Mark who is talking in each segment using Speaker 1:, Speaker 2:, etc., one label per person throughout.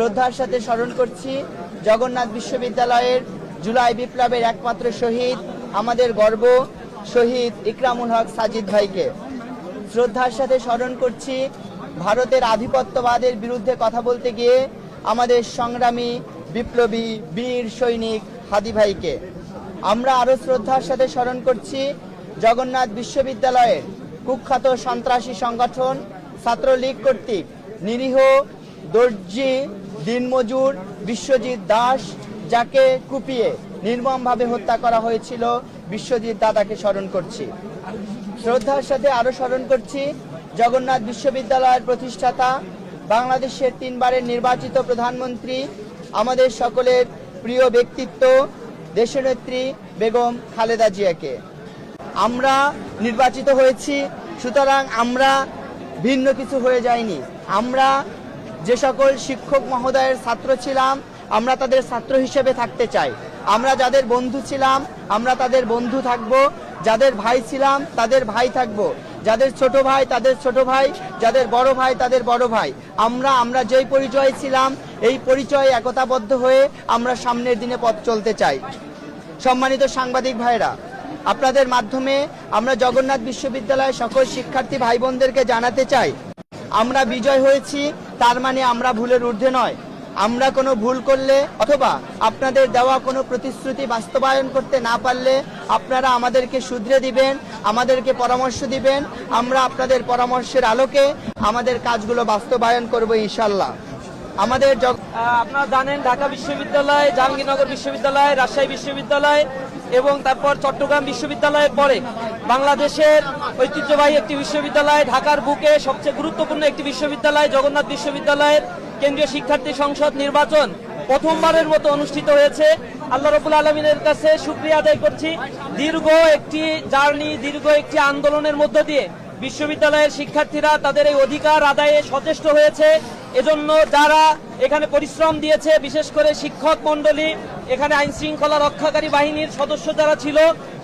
Speaker 1: শ্রদ্ধার সাথে স্মরণ করছি জগন্নাথ বিশ্ববিদ্যালয়ের জুলাই বিপ্লবের একমাত্র শহীদ, আমাদের গর্ব শহীদ ইকরামুল হক সাজিদ ভাইকে। শ্রদ্ধার সাথে স্মরণ করছি ভারতের আধিপত্যবাদের বিরুদ্ধে কথা বলতে গিয়ে আমাদের সংগ্রামী বিপ্লবী বীর সৈনিক হাদি ভাইকে। আমরা আরও শ্রদ্ধার সাথে স্মরণ করছি জগন্নাথ বিশ্ববিদ্যালয়ের কুখ্যাত সন্ত্রাসী সংগঠন ছাত্রলীগ কর্তৃক নিরীহ দর্জি দিনমজুর বিশ্বজিৎ দাস, যাকে কুপিয়ে নির্মমভাবে হত্যা করা হয়েছিল, বিশ্বজিৎ দাদাকে স্মরণ করছি। শ্রদ্ধার সাথে আরও স্মরণ করছি জগন্নাথ বিশ্ববিদ্যালয়ের প্রতিষ্ঠাতা, বাংলাদেশের 3 বারের নির্বাচিত প্রধানমন্ত্রী, আমাদের সকলের প্রিয় ব্যক্তিত্ব দেশনেত্রী বেগম খালেদা জিয়াকে। আমরা নির্বাচিত হয়েছি, সুতরাং আমরা ভিন্ন কিছু হয়ে যায়নি। আমরা যে সকল শিক্ষক মহোদয়ের ছাত্র ছিলাম, আমরা তাদের ছাত্র হিসেবে থাকতে চাই। আমরা যাদের বন্ধু ছিলাম, আমরা তাদের বন্ধু থাকব। যাদের ভাই ছিলাম, তাদের ভাই থাকব। যাদের ছোট ভাই, তাদের ছোট ভাই। যাদের বড় ভাই, তাদের বড় ভাই। আমরা যেই পরিচয় ছিলাম, এই পরিচয়ে একতাবদ্ধ হয়ে আমরা সামনের দিনে পথ চলতে চাই। সম্মানিত সাংবাদিক ভাইরা, আপনাদের মাধ্যমে আমরা জগন্নাথ বিশ্ববিদ্যালয়ের সকল শিক্ষার্থী ভাই বোনদেরকে জানাতে চাই, আমরা বিজয় হয়েছি, তার মানে আমরা ভুলের ঊর্ধ্বে নয়। আমরা কোনো ভুল করলে অথবা আপনাদের দেওয়া কোনো প্রতিশ্রুতি বাস্তবায়ন করতে না পারলে আপনারা আমাদেরকে শুধরে দিবেন, আমাদেরকে পরামর্শ দিবেন। আমরা আপনাদের পরামর্শের আলোকে আমাদের কাজগুলো বাস্তবায়ন করব ইনশাল্লাহ। আমাদের
Speaker 2: আপনারা জানেন ঢাকা বিশ্ববিদ্যালয়, জাহাঙ্গীরনগর বিশ্ববিদ্যালয়, রাজশাহী বিশ্ববিদ্যালয় এবং তারপর চট্টগ্রাম বিশ্ববিদ্যালয়ের পরে বাংলাদেশের ঐতিহ্যবাহী একটি বিশ্ববিদ্যালয়, ঢাকার বুকে সবচেয়ে গুরুত্বপূর্ণ একটি বিশ্ববিদ্যালয় জগন্নাথ বিশ্ববিদ্যালয়ের কেন্দ্রীয় শিক্ষার্থী সংসদ নির্বাচন প্রথমবারের মতো অনুষ্ঠিত হয়েছে। আল্লাহ রাব্বুল আলামিনের কাছে শুকরিয়া আদায় করছি। দীর্ঘ একটি জার্নি, দীর্ঘ একটি আন্দোলনের মধ্য দিয়ে বিশ্ববিদ্যালয়ের শিক্ষার্থীরা তাদের এই অধিকার আদায়ে সচেষ্ট হয়েছে। এজন্য যারা এখানে পরিশ্রম দিয়েছে, বিশেষ করে শিক্ষক মণ্ডলী, এখানে আইন শৃঙ্খলা রক্ষাকারী বাহিনীর সদস্য যারা ছিল,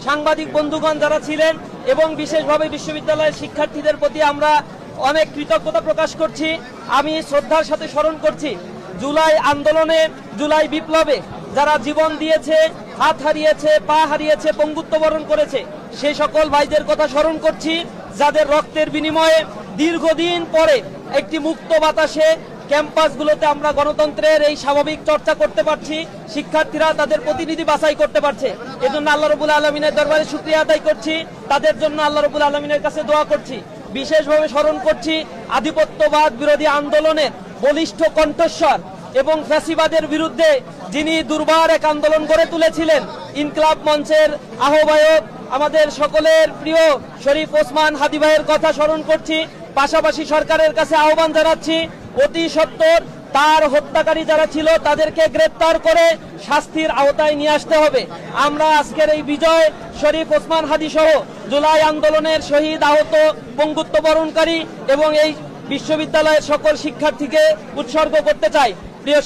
Speaker 2: সাংবাদিক বন্ধুগণ যারা ছিলেন এবং বিশেষভাবে বিশ্ববিদ্যালয়ের শিক্ষার্থীদের প্রতি আমরা অনেক কৃতজ্ঞতা প্রকাশ করছি। আমি শ্রদ্ধার সাথে স্মরণ করছি জুলাই আন্দোলনে, জুলাই বিপ্লবে যারা জীবন দিয়েছে, হাত হারিয়েছে, পা হারিয়েছে, পঙ্গুত্ব বরণ করেছে, সেই সকল ভাইদের কথা স্মরণ করছি, যাদের রক্তের বিনিময়ে দীর্ঘদিন পরে একটি মুক্ত বাতাসে ক্যাম্পাসগুলোতে আমরা গণতন্ত্রের এই স্বাভাবিক চর্চা করতে পারছি, শিক্ষার্থীরা তাদের প্রতিনিধি বাছাই করতে পারছে। এজন্য আল্লাহ রাব্বুল আলামিনের দরবারে শুকরিয়া আদায় করছি, তাদের জন্য আল্লাহ রাব্বুল আলামিনের কাছে দোয়া করছি। বিশেষভাবে স্মরণ করছি আধিপত্যবাদ বিরোধী আন্দোলনের বলিষ্ঠ কণ্ঠস্বর এবং ফ্যাসিবাদের বিরুদ্ধে যিনি দুর্বার এক আন্দোলন গড়ে তুলেছিলেন, ইনকিলাব মঞ্চের আহ্বায়ক আমাদের সকলের প্রিয় শরীফ ওসমান হাদি ভাইয়ের কথা স্মরণ করছি। পাশাপাশি সরকারের কাছে আহ্বান জানাচ্ছি, অতি সত্বর তার হত্যাকারী যারা ছিল তাদেরকে গ্রেপ্তার করে শাস্তির আওতায় নিয়ে আসতে হবে। আমরা আজকের এই বিজয় শরীফ ওসমান হাদি সহ জুলাই আন্দোলনের শহীদ, আহত, পঙ্গুত্ব বরণকারী এবং এই বিশ্ববিদ্যালয়ের সকল শিক্ষার্থীকে উৎসর্গ করতে চাই। প্রিয়